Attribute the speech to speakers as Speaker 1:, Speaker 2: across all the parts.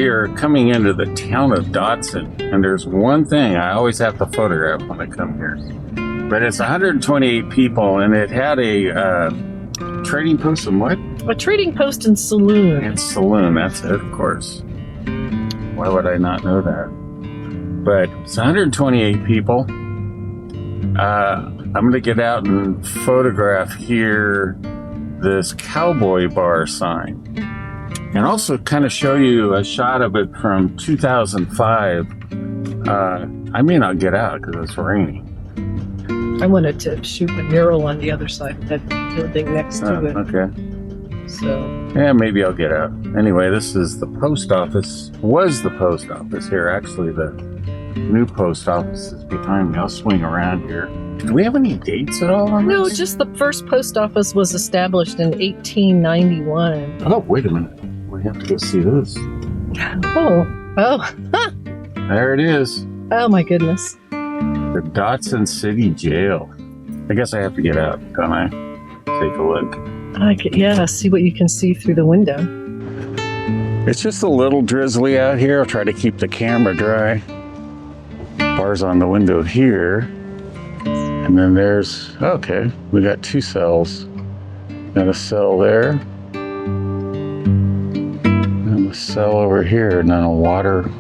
Speaker 1: we are coming into the town of Dodson, and there's one thing I always have to photograph when I come here. But it's 128 people, and it had a trading post and what?
Speaker 2: A trading post and saloon.
Speaker 1: And saloon, that's it, of course. Why would I not know that? But it's 128 people. I'm going to get out and photograph here this Cowboy Bar sign. And also kind of show you a shot of it from 2005. I may not get out because it's raining.
Speaker 2: I wanted to shoot the mural on the other side, that building next to it.
Speaker 1: Okay.
Speaker 2: So.
Speaker 1: Yeah, maybe I'll get out. Anyway, this is the post office. Was the post office here. Actually, the new post office is behind me. I'll swing around here. Do we have any dates at all on
Speaker 2: No,
Speaker 1: this?
Speaker 2: just the first post office was established in 1891.
Speaker 1: Oh, wait a minute. We have to go see this.
Speaker 2: Oh.
Speaker 1: There it is.
Speaker 2: Oh my goodness.
Speaker 1: The Dodson City Jail. I guess I have to get out, don't I? Take a look.
Speaker 2: Yeah, see what you can see through the window.
Speaker 1: It's just a little drizzly out here. I'll try to keep the camera dry. Bars on the window here. And then there's, okay, we got two cells. Got a cell there. And a cell over here, and then a water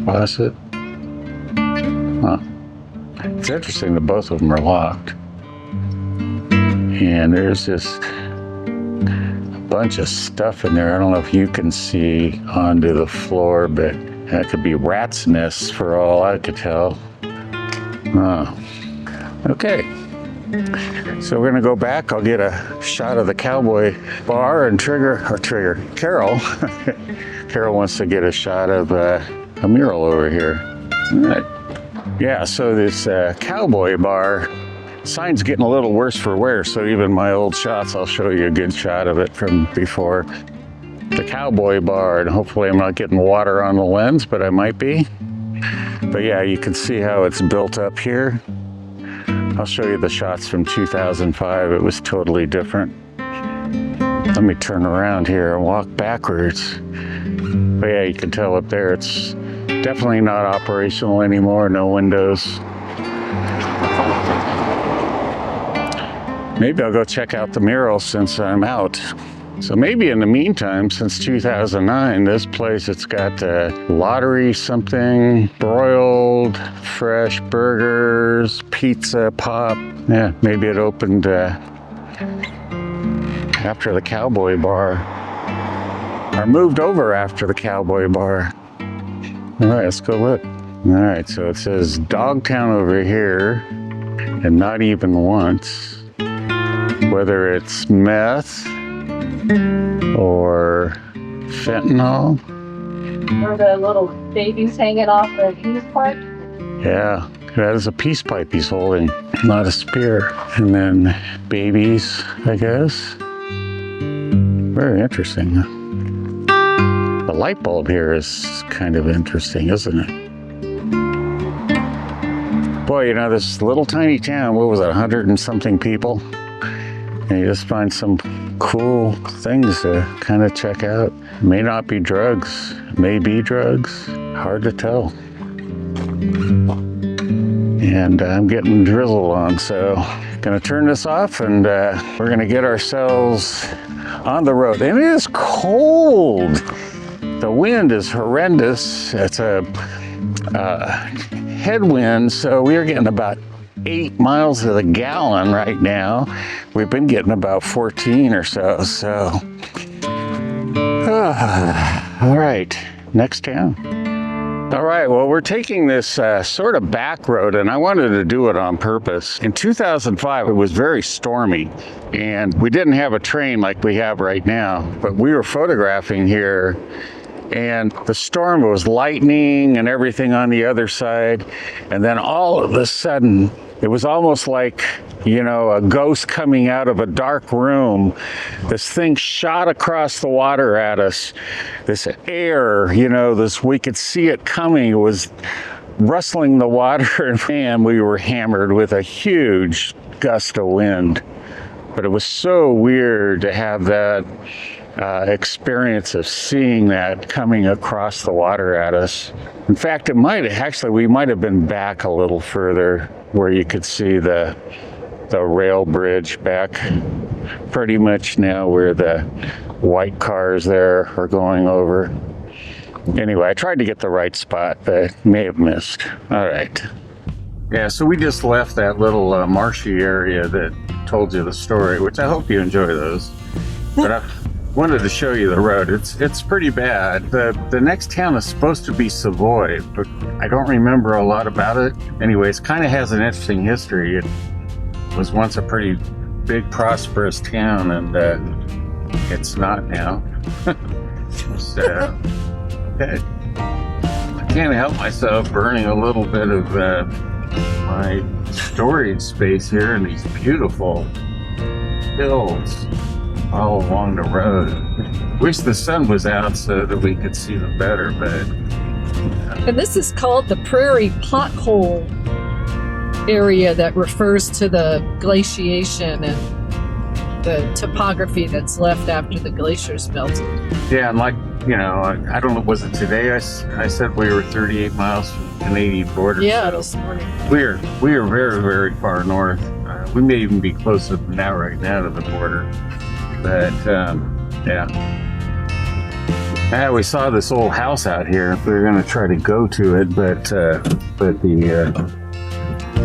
Speaker 1: faucet. Huh. It's interesting that both of them are locked. And there's just a bunch of stuff in there. I don't know if you can see onto the floor, but that could be rats' nests for all I could tell. Oh. Okay. So we're gonna go back. I'll get a shot of the Cowboy Bar and Carol. Carol wants to get a shot of a mural over here. All right. Yeah, so this Cowboy Bar sign's getting a little worse for wear, so even my old shots, I'll show you a good shot of it from before. The Cowboy Bar, and hopefully I'm not getting water on the lens, but I might be. But yeah, you can see how it's built up here. I'll show you the shots from 2005. It was totally different. Let me turn around here and walk backwards. But yeah, you can tell up there it's definitely not operational anymore, no windows. Maybe I'll go check out the mural since I'm out. So maybe in the meantime, since 2009, this place, it's got lottery something, broiled, fresh burgers, pizza, pop. Yeah, maybe it opened after the Cowboy Bar. Or moved over after the Cowboy Bar. All right, let's go look. All right, so it says Dogtown over here, and not even once. Whether it's meth or fentanyl.
Speaker 3: Or the little babies hanging off the peace pipe.
Speaker 1: Yeah, that is a peace pipe he's holding, not a spear. And then babies, I guess. Very interesting. The light bulb here is kind of interesting, isn't it? Boy, you know, this little tiny town, what was it, 100 and something people? And you just find some cool things to kind of check out. May not be drugs, may be drugs, hard to tell. And I'm getting drizzled on, so gonna turn this off and we're gonna get ourselves on the road. And it is cold. The wind is horrendous. It's a headwind, so we're getting about 8 miles to the gallon right now. We've been getting about 14 or so, all right, next town. All right, well, we're taking this sort of back road, and I wanted to do it on purpose. In 2005, it was very stormy, and we didn't have a train like we have right now, but we were photographing here, and the storm was lightning and everything on the other side, and then all of a sudden, it was almost like, you know, a ghost coming out of a dark room. This thing shot across the water at us. This air, you know, we could see it coming. It was rustling the water, and we were hammered with a huge gust of wind. But it was so weird to have that experience of seeing that coming across the water at us. In fact, we might have been back a little further where you could see the rail bridge back pretty much now where the white cars there are going over. Anyway, I tried to get the right spot, but may have missed. All right. Yeah, so we just left that little marshy area that told you the story, which I hope you enjoy those. But I wanted to show you the road. It's pretty bad. The next town is supposed to be Savoy, but I don't remember a lot about it. Anyways, kind of has an interesting history. It was once a pretty big, prosperous town, and it's not now. So, okay. I can't help myself burning a little bit of my storage space here in these beautiful hills all along the road. Wish the sun was out so that we could see them better, but...
Speaker 2: And this is called the prairie pothole area that refers to the glaciation and the topography that's left after the glaciers melted.
Speaker 1: Yeah, and like, you know, I don't know, was it today I said we were 38 miles from the Canadian border?
Speaker 2: Yeah,
Speaker 1: so
Speaker 2: this morning.
Speaker 1: we are very, very far north. We may even be closer than that right now to the border. But, yeah. We saw this old house out here. We were going to try to go to it, but the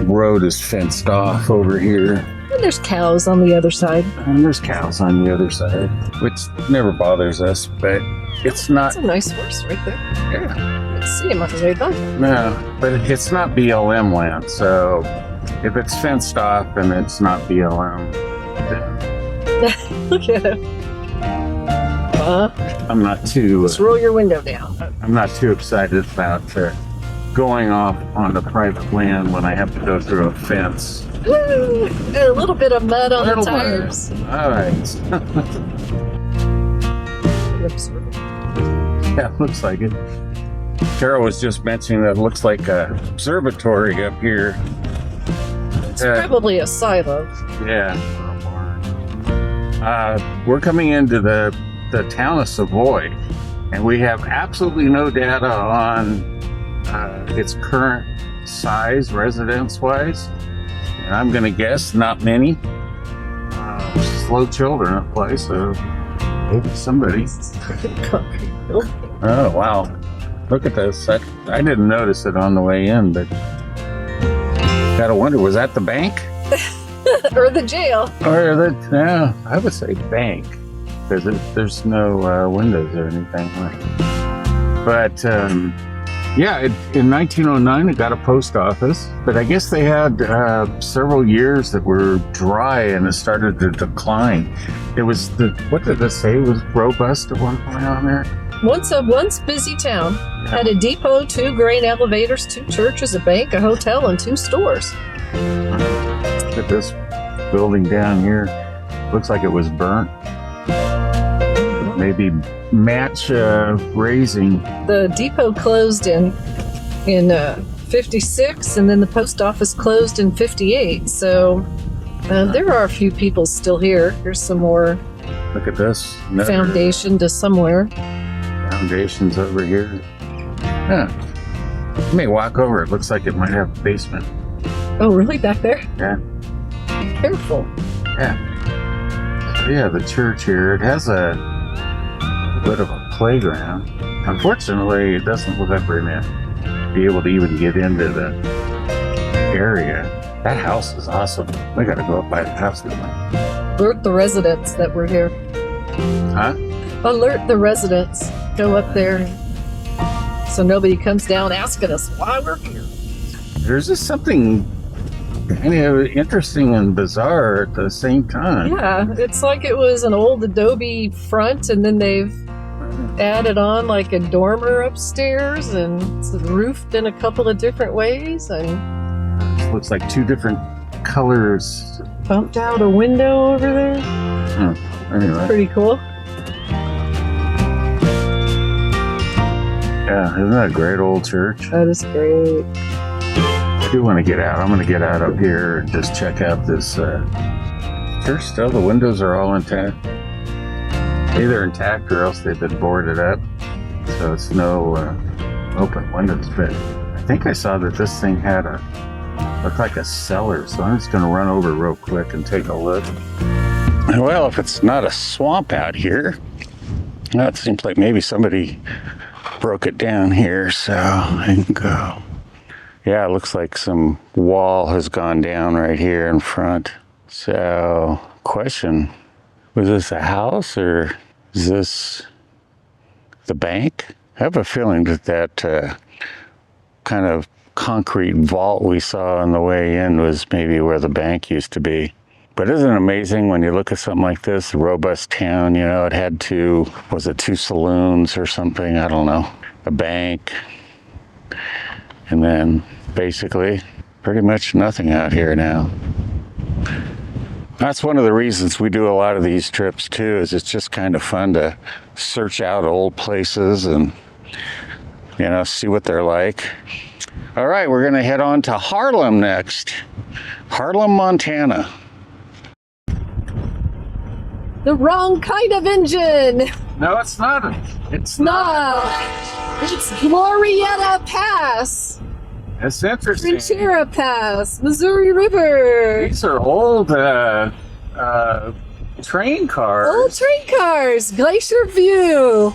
Speaker 1: road is fenced off over here.
Speaker 2: And there's cows on the other side.
Speaker 1: And there's cows on the other side, which never bothers us, but it's not...
Speaker 2: That's a nice horse right there.
Speaker 1: Yeah.
Speaker 2: I didn't see him on his way by.
Speaker 1: No, but it's not BLM land, so if it's fenced off and it's not BLM,
Speaker 2: Look at him.
Speaker 1: I'm not too...
Speaker 2: Just roll your window down.
Speaker 1: I'm not too excited about going off onto private land when I have to go through a fence.
Speaker 2: Woo! A little bit of mud on the tires.
Speaker 1: All right. Yeah, looks like it. Carol was just mentioning that it looks like a observatory up here.
Speaker 2: It's probably a silo.
Speaker 1: Yeah. We're coming into the town of Savoy, and we have absolutely no data on its current size, residence-wise. And I'm going to guess not many. Slow children at play, so maybe somebody. Oh, wow. Look at this. I didn't notice it on the way in, but gotta wonder, was that the bank?
Speaker 2: Or the jail.
Speaker 1: Or yeah, I would say bank, because there's no windows or anything. But yeah, in 1909 it got a post office, but I guess they had several years that were dry and it started to decline. It was what did it say? It was robust at one point on there.
Speaker 2: Once busy town, had a depot, 2 grain elevators, 2 churches, a bank, a hotel, and 2 stores.
Speaker 1: Look at this building down here. Looks like it was burnt. Maybe match raising.
Speaker 2: The depot closed in 56, and then the post office closed in 58. So there are a few people still here. Here's some more.
Speaker 1: Look at this.
Speaker 2: Foundation to somewhere.
Speaker 1: Foundations over here. Yeah. You may walk over. It looks like it might have a basement.
Speaker 2: Oh, really? Back there?
Speaker 1: Yeah.
Speaker 2: Careful.
Speaker 1: Yeah. So yeah, the church here. It has a bit of a playground. Unfortunately, it doesn't look like we're going to be able to even get into the area. That house is awesome. We got to go up by the house.
Speaker 2: Alert the residents that we're here.
Speaker 1: Huh?
Speaker 2: Alert the residents. Go up there so nobody comes down asking us why we're here.
Speaker 1: There's just something kind of interesting and bizarre at the same time.
Speaker 2: Yeah, it's like it was an old adobe front, and then they've added on like a dormer upstairs, and it's roofed in a couple of different ways, and
Speaker 1: it looks like 2 different colors.
Speaker 2: Bumped out a window over there.
Speaker 1: Anyway.
Speaker 2: That's pretty cool.
Speaker 1: Yeah, isn't that a great old church?
Speaker 2: That is great.
Speaker 1: I do want to get out. I'm going to get out up here and just check out this church still. The windows are all intact. either intact or else they've been boarded up. So it's no open windows. But I think I saw that this thing had looked like a cellar. So I'm just going to run over real quick and take a look. Well, if it's not a swamp out here, it seems like maybe somebody broke it down here. So I can go. Yeah, it looks like some wall has gone down right here in front. So, question, was this a house or is this the bank? I have a feeling that kind of concrete vault we saw on the way in was maybe where the bank used to be. But isn't it amazing when you look at something like this, a robust town, you know, it had two saloons or something, I don't know, a bank, and then basically pretty much nothing out here now. That's one of the reasons we do a lot of these trips too, is it's just kind of fun to search out old places and, you know, see what they're like. All right, we're gonna head on to Harlem next. Harlem, Montana.
Speaker 2: The wrong kind of engine.
Speaker 1: No, it's not. It's
Speaker 2: No, it's Glorietta Pass.
Speaker 1: It's interesting.
Speaker 2: Ventura Pass, Missouri River.
Speaker 1: These are old train cars.
Speaker 2: Old train cars, Glacier View.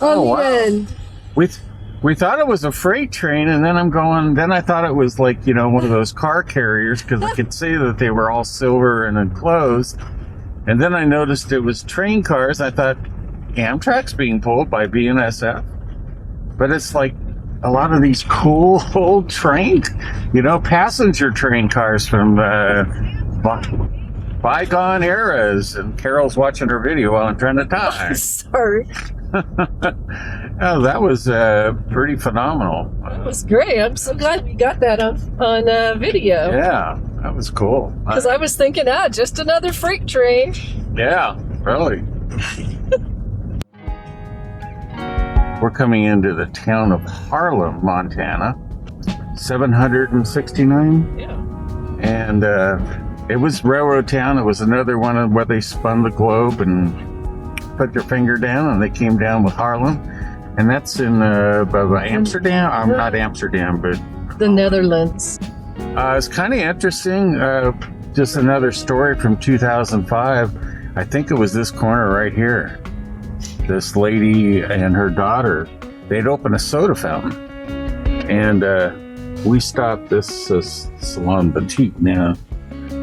Speaker 2: On
Speaker 1: wow.
Speaker 2: the end.
Speaker 1: We thought it was a freight train, and then I thought it was like, you know, one of those car carriers, because I could see that they were all silver and enclosed. And then I noticed it was train cars. I thought Amtrak's being pulled by BNSF. But it's like a lot of these cool old train, you know, passenger train cars from bygone eras. And Carol's watching her video while I'm trying to talk.
Speaker 2: Sorry.
Speaker 1: Oh, that was pretty phenomenal.
Speaker 2: That was great. I'm so glad we got that on video.
Speaker 1: Yeah, that was cool.
Speaker 2: Because I was thinking, just another freight train.
Speaker 1: Yeah, really. We're coming into the town of Harlem, Montana. 769.
Speaker 2: Yeah.
Speaker 1: And it was railroad town. It was another one where they spun the globe and put their finger down, and they came down with Harlem. And that's in Amsterdam. Not Amsterdam, but
Speaker 2: The Netherlands.
Speaker 1: it's kind of interesting. Just another story from 2005. I think it was this corner right here. This lady and her daughter, they'd opened a soda fountain. And we stopped this Salon Boutique now.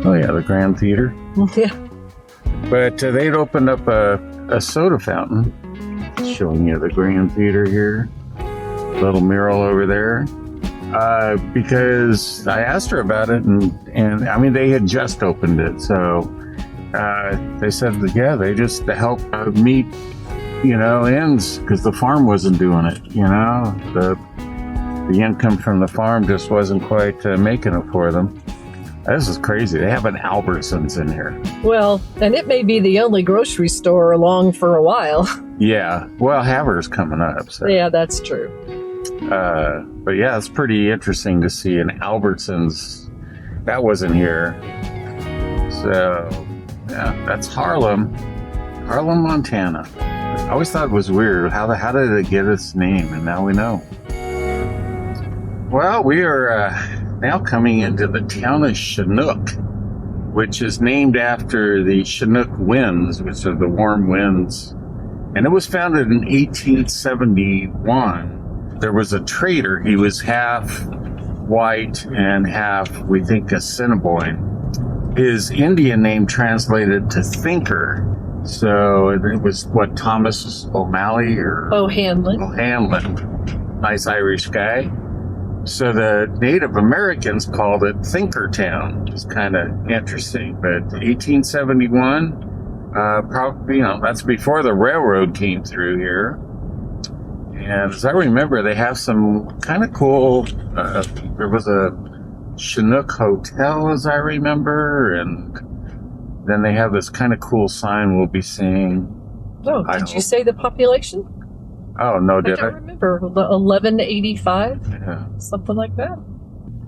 Speaker 1: Oh yeah, the Grand Theater.
Speaker 2: Yeah.
Speaker 1: But they'd opened up a soda fountain. Showing you the Grand Theater here. Little mural over there. Because I asked her about it, and I mean, they had just opened it. So they said, yeah, they just to help meet, you know, ends, because the farm wasn't doing it, you know. The income from the farm just wasn't quite making it for them. This is crazy. They have an Albertsons in here.
Speaker 2: Well, and it may be the only grocery store along for a while.
Speaker 1: Yeah. Well, Haver's coming up. So.
Speaker 2: Yeah, that's true.
Speaker 1: But yeah, it's pretty interesting to see an Albertsons. That wasn't here. So, yeah, that's Harlem, Montana. I always thought it was weird. How did it get its name? And now we know. Well, we are now coming into the town of Chinook, which is named after the Chinook winds, which are the warm winds. And it was founded in 1871. There was a trader. He was half white and half, we think, Assiniboine. His Indian name translated to thinker. So it was what, Thomas O'Malley or
Speaker 2: O'Hanlon.
Speaker 1: O'Hanlon. Nice Irish guy. So the Native Americans called it Thinkertown, which is kind of interesting. But 1871, probably, you know, that's before the railroad came through here. And as I remember, they have some kind of cool, there was a Chinook Hotel, as I remember, and then they have this kind of cool sign we'll be seeing.
Speaker 2: Oh, did you say the population?
Speaker 1: Oh, no,
Speaker 2: I
Speaker 1: did
Speaker 2: can't
Speaker 1: I?
Speaker 2: remember. 1185?
Speaker 1: Yeah.
Speaker 2: Something like that.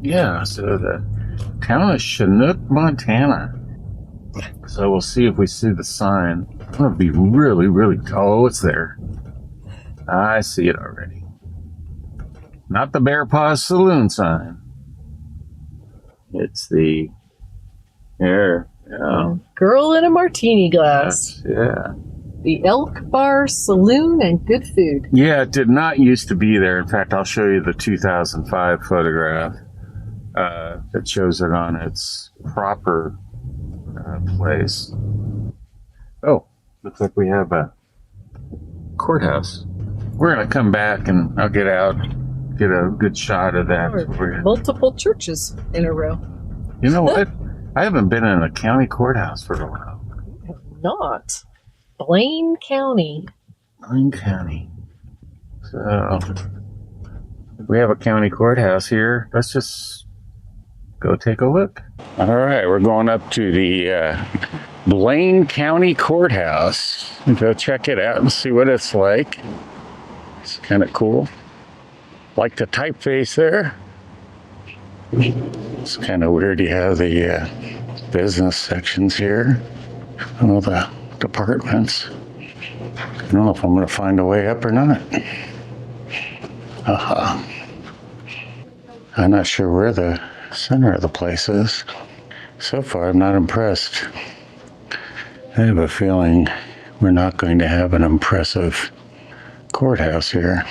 Speaker 1: Yeah, so the town of Chinook, Montana. So we'll see if we see the sign. I'm gonna be really, really. Oh, it's there. I see it already. Not the Bear Paws Saloon sign. It's the there. Yeah.
Speaker 2: Girl in a martini glass.
Speaker 1: Yeah.
Speaker 2: The Elk Bar Saloon and Good Food.
Speaker 1: Yeah, it did not used to be there. In fact, I'll show you the 2005 photograph that shows it on its proper place. Oh, looks like we have a courthouse. We're going to come back and I'll get out, get a good shot of that.
Speaker 2: Multiple churches in a row.
Speaker 1: You know what? I haven't been in a county courthouse for a while.
Speaker 2: Not. Blaine County.
Speaker 1: Blaine County. So, we have a county courthouse here. Let's just go take a look. All right, we're going up to the Blaine County Courthouse. Go check it out and see what it's like. It's kind of cool. Like the typeface there. It's kind of weird. You have the business sections here. All the departments. I don't know if I'm going to find a way up or not. I'm not sure where the center of the place is. So far, I'm not impressed. I have a feeling we're not going to have an impressive courthouse here.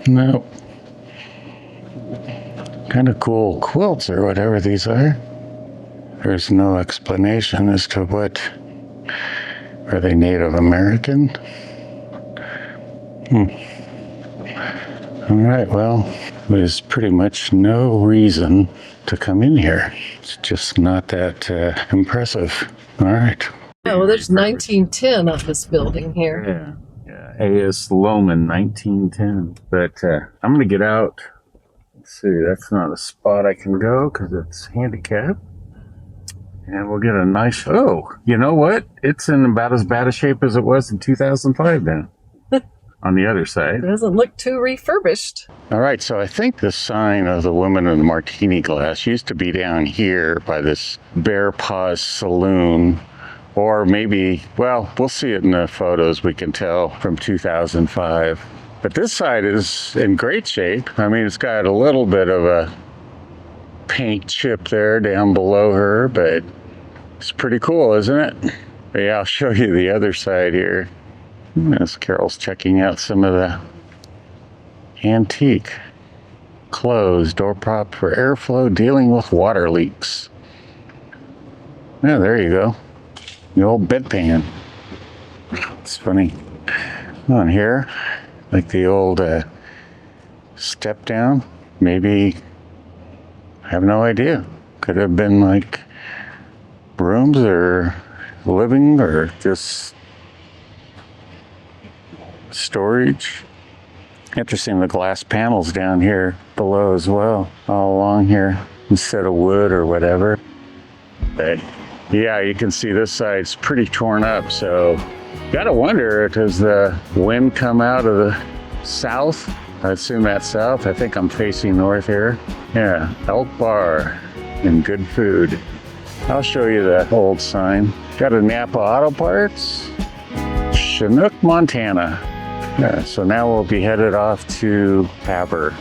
Speaker 1: Nope. Kind of cool quilts or whatever these are. There's no explanation as to what. Are they Native American? All right, well, there's pretty much no reason to come in here. It's just not that impressive. All right.
Speaker 2: Oh, well, there's 1910 on this building here.
Speaker 1: Yeah. A.S. Loman, 1910. But I'm going to get out. Let's see, that's not a spot I can go because it's handicapped. And we'll get a nice, oh, you know what? It's in about as bad a shape as it was in 2005 then. On the other side.
Speaker 2: It doesn't look too refurbished.
Speaker 1: All right, so I think the sign of the woman in the martini glass used to be down here by this Bear Paws Saloon. Or maybe, well, we'll see it in the photos, we can tell, from 2005. But this side is in great shape. I mean, it's got a little bit of a paint chip there down below her, but it's pretty cool, isn't it? But yeah, I'll show you the other side here. As Carol's checking out some of the antique closed door prop for airflow dealing with water leaks. Yeah, there you go. The old bedpan. It's funny. On here, like the old step down, maybe. I have no idea. Could have been like rooms or living or just storage. Interesting, the glass panels down here below as well, all along here, instead of wood or whatever. But yeah, you can see this side's pretty torn up, so gotta wonder, does the wind come out of the south? I assume that's south. I think I'm facing north here. Yeah, Elk Bar and Good Food. I'll show you the old sign. Got a Napa Auto Parts, Chinook, Montana. Yeah, so now we'll be headed off to Haber.